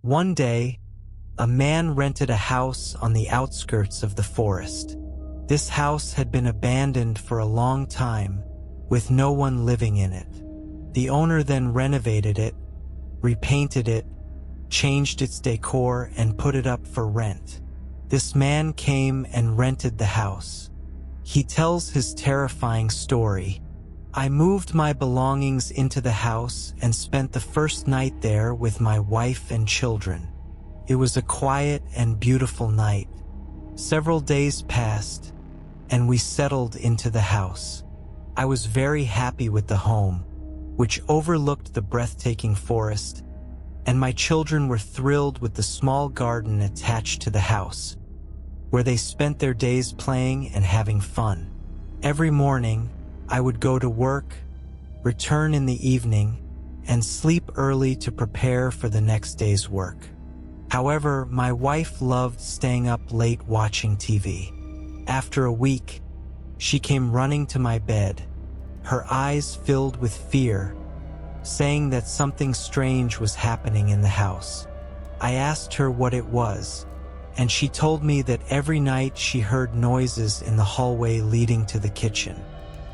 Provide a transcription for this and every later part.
One day, a man rented a house on the outskirts of the forest. This house had been abandoned for a long time, with no one living in it. The owner then renovated it, repainted it, changed its decor, and put it up for rent. This man came and rented the house. He tells his terrifying story. I moved my belongings into the house and spent the first night there with my wife and children. It was a quiet and beautiful night. Several days passed, and we settled into the house. I was very happy with the home, which overlooked the breathtaking forest, and my children were thrilled with the small garden attached to the house, where they spent their days playing and having fun. Every morning, I would go to work, return in the evening, and sleep early to prepare for the next day's work. However, my wife loved staying up late watching TV. After a week, she came running to my bed, her eyes filled with fear, saying that something strange was happening in the house. I asked her what it was, and she told me that every night she heard noises in the hallway leading to the kitchen.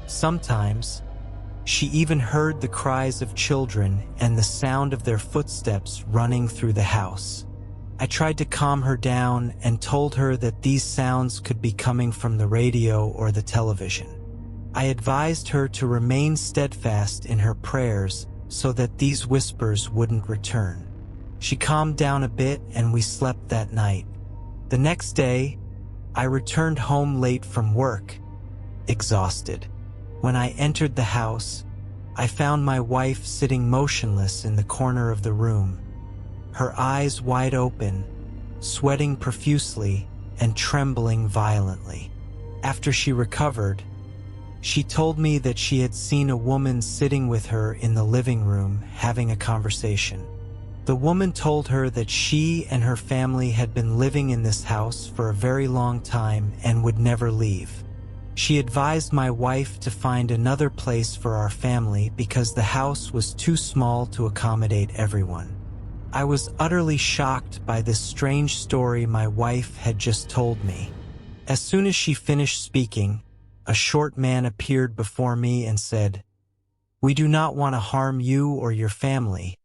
Sometimes, she even heard the cries of children and the sound of their footsteps running through the house. I tried to calm her down and told her that these sounds could be coming from the radio or the television. I advised her to remain steadfast in her prayers so that these whispers wouldn't return. She calmed down a bit and we slept that night. The next day, I returned home late from work, exhausted. When I entered the house, I found my wife sitting motionless in the corner of the room, her eyes wide open, sweating profusely and trembling violently. After she recovered, she told me that she had seen a woman sitting with her in the living room having a conversation. The woman told her that she and her family had been living in this house for a very long time and would never leave. She advised my wife to find another place for our family because the house was too small to accommodate everyone. I was utterly shocked by this strange story my wife had just told me. As soon as she finished speaking, a short man appeared before me and said, "We do not want to harm you or your family,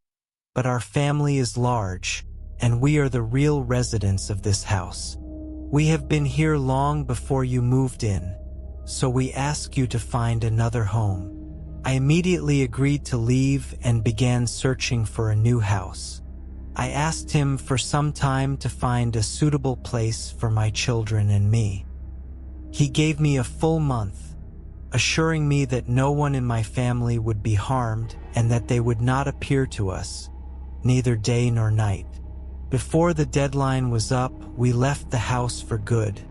but our family is large, and we are the real residents of this house. We have been here long before you moved in, so we ask you to find another home." I immediately agreed to leave and began searching for a new house. I asked him for some time to find a suitable place for my children and me. He gave me a full month, assuring me that no one in my family would be harmed and that they would not appear to us, neither day nor night. Before the deadline was up, we left the house for good,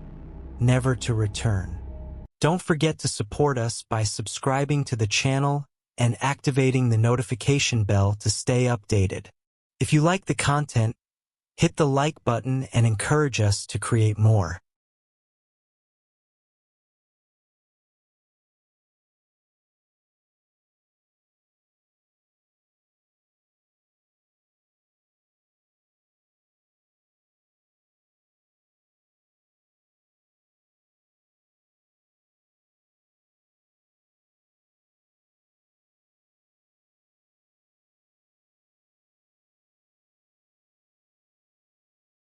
never to return. Don't forget to support us by subscribing to the channel and activating the notification bell to stay updated. If you like the content, hit the like button and encourage us to create more.